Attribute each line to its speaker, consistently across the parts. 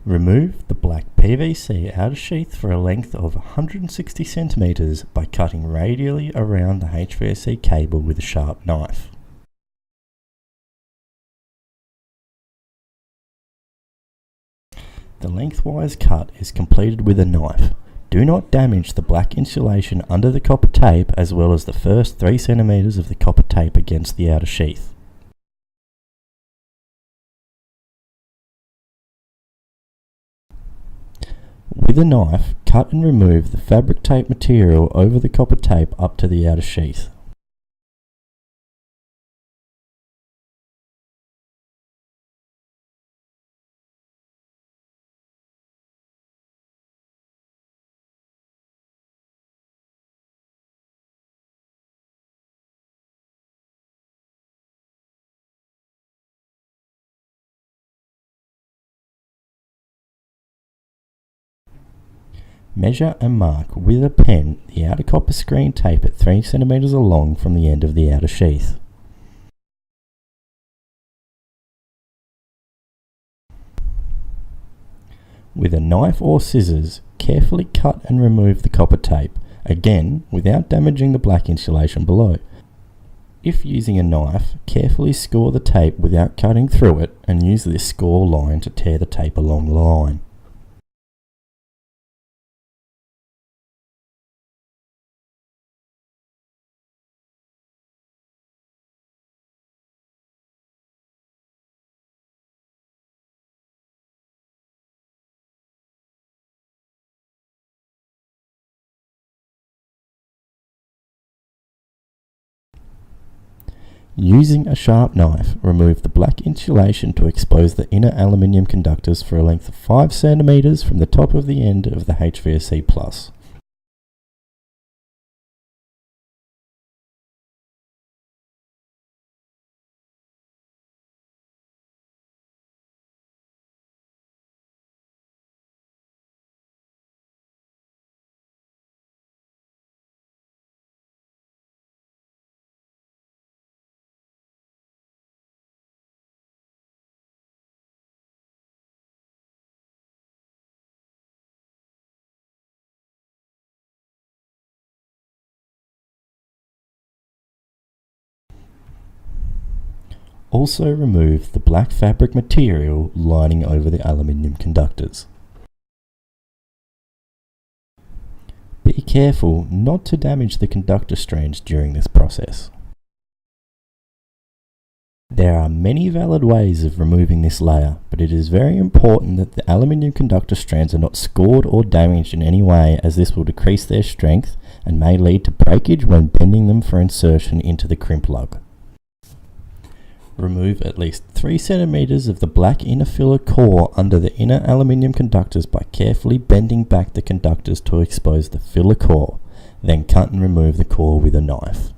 Speaker 1: Remove the black PVC outer sheath for a length of 160 centimeters by cutting radially around the HVSC cable with a sharp knife. The lengthwise cut is completed with a knife. Do not damage the black insulation under the copper tape as well as the first 3 centimeters of the copper tape against the outer sheath. With a knife, cut and remove the fabric tape material over the copper tape up to the outer sheath. Measure and mark with a pen the outer copper screen tape at 3 centimeters along from the end of the outer sheath. With a knife or scissors, carefully cut and remove the copper tape, again without damaging the black insulation below. If using a knife, carefully score the tape without cutting through it and use this score line to tear the tape along the line. Using a sharp knife, remove the black insulation to expose the inner aluminium conductors for a length of 5 centimeters from the top of the end of the HVSC Plus. Also remove the black fabric material lining over the aluminium conductors. Be careful not to damage the conductor strands during this process. There are many valid ways of removing this layer, but it is very important that the aluminium conductor strands are not scored or damaged in any way, as this will decrease their strength and may lead to breakage when bending them for insertion into the crimp lug. Remove at least 3 centimeters of the black inner filler core under the inner aluminium conductors by carefully bending back the conductors to expose the filler core. Then cut and remove the core with a knife.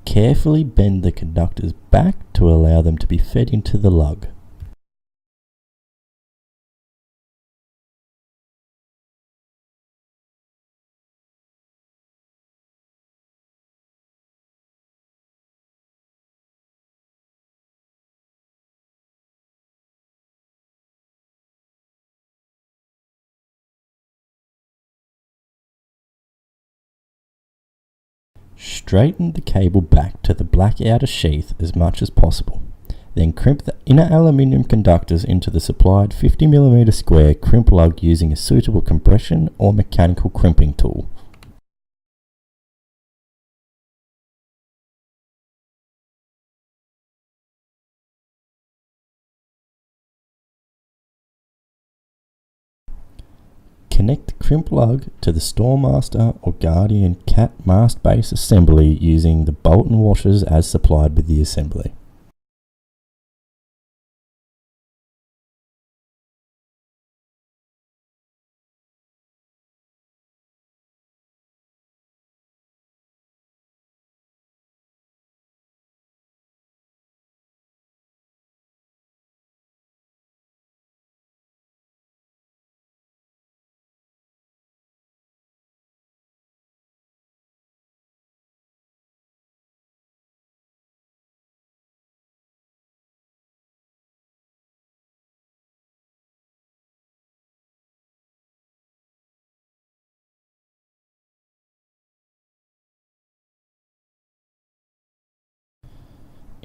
Speaker 1: Carefully bend the conductors back to allow them to be fed into the lug. Straighten the cable back to the black outer sheath as much as possible. Then crimp the inner aluminium conductors into the supplied 50mm square crimp lug using a suitable compression or mechanical crimping tool. connect the crimp lug to the Storemaster or Guardian Cat mast base assembly using the bolt and washers as supplied with the assembly.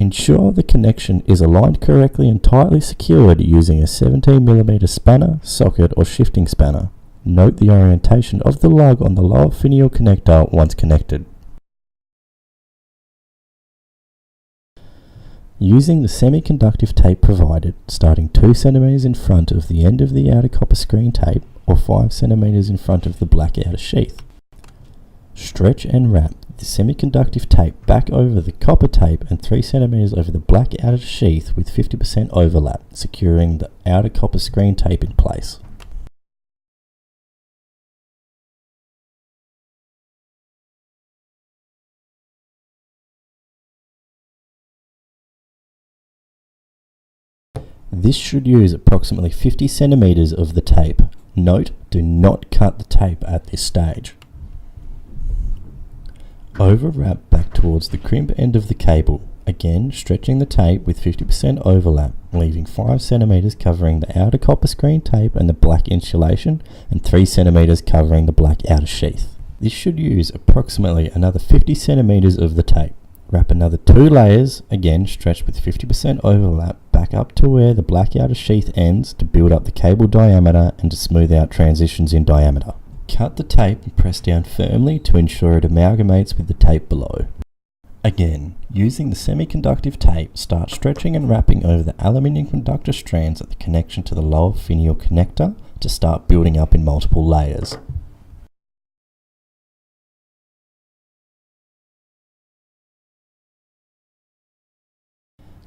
Speaker 1: Ensure the connection is aligned correctly and tightly secured using a 17mm spanner, socket or shifting spanner. Note the orientation of the lug on the lower finial connector once connected. Using the semiconductive tape provided, starting 2 cm in front of the end of the outer copper screen tape or 5 cm in front of the black outer sheath. Stretch and wrap the semiconductive tape back over the copper tape and 3 cm over the black outer sheath with 50% overlap, securing the outer copper screen tape in place. This should use approximately 50 cm of the tape. Note, do not cut the tape at this stage. Overwrap back towards the crimp end of the cable, again stretching the tape with 50% overlap, leaving 5 cm covering the outer copper screen tape and the black insulation and 3 cm covering the black outer sheath. This should use approximately another 50 cm of the tape. Wrap another 2 layers, again stretched with 50% overlap, back up to where the black outer sheath ends to build up the cable diameter and to smooth out transitions in diameter. Cut the tape and press down firmly to ensure it amalgamates with the tape below. Again, using the semiconductive tape, start stretching and wrapping over the aluminium conductor strands at the connection to the lower finial connector to start building up in multiple layers.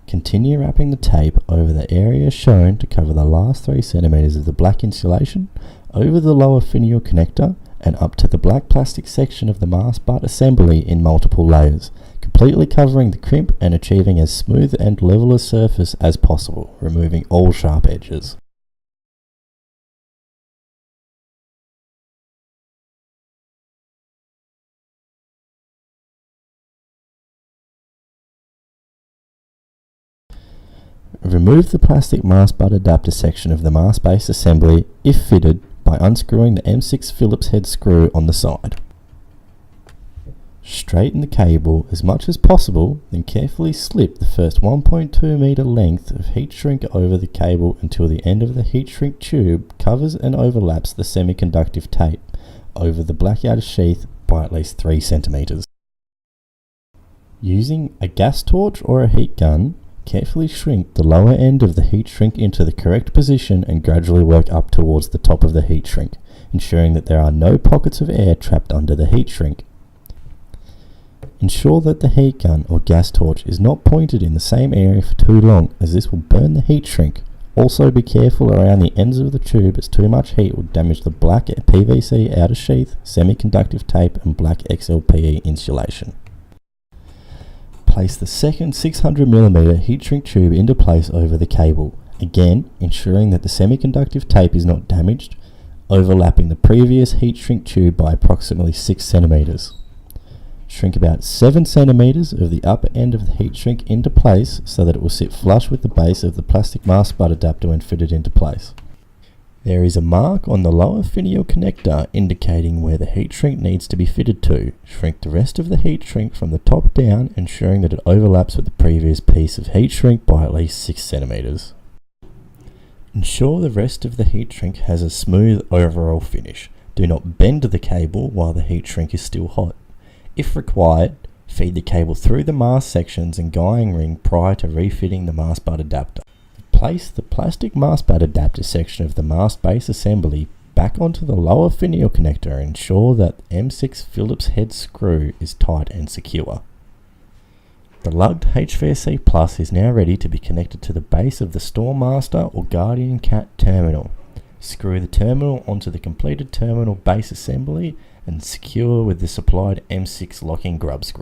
Speaker 1: Continue wrapping the tape over the area shown to cover the last 3 cm of the black insulation, over the lower finial connector, and up to the black plastic section of the mast butt assembly in multiple layers, completely covering the crimp and achieving as smooth and level a surface as possible, removing all sharp edges. Remove the plastic mast butt adapter section of the mast base assembly, if fitted, by unscrewing the M6 Phillips head screw on the side. Straighten the cable as much as possible, then carefully slip the first 1.2 meter length of heat shrink over the cable until the end of the heat shrink tube covers and overlaps the semiconductive tape over the black outer sheath by at least 3 cm. Using a gas torch or a heat gun, carefully shrink the lower end of the heat shrink into the correct position and gradually work up towards the top of the heat shrink, ensuring that there are no pockets of air trapped under the heat shrink. Ensure that the heat gun or gas torch is not pointed in the same area for too long, as this will burn the heat shrink. Also be careful around the ends of the tube, as too much heat will damage the black PVC outer sheath, semiconductive tape and black XLPE insulation. Place the second 600mm heat shrink tube into place over the cable, again ensuring that the semiconductive tape is not damaged, overlapping the previous heat shrink tube by approximately 6 cm. Shrink about 7 cm of the upper end of the heat shrink into place so that it will sit flush with the base of the plastic mast butt adapter when fitted into place. There is a mark on the lower finial connector indicating where the heat shrink needs to be fitted to. Shrink the rest of the heat shrink from the top down, ensuring that it overlaps with the previous piece of heat shrink by at least 6 cm. Ensure the rest of the heat shrink has a smooth overall finish. Do not bend the cable while the heat shrink is still hot. If required, feed the cable through the mast sections and guying ring prior to refitting the mast butt adapter. Place the plastic mast butt adapter section of the mast base assembly back onto the lower finial connector and ensure that M6 Phillips head screw is tight and secure. The lugged HVSC Plus is now ready to be connected to the base of the Storemaster or Guardian Cat terminal. Screw the terminal onto the completed terminal base assembly and secure with the supplied M6 locking grub screw.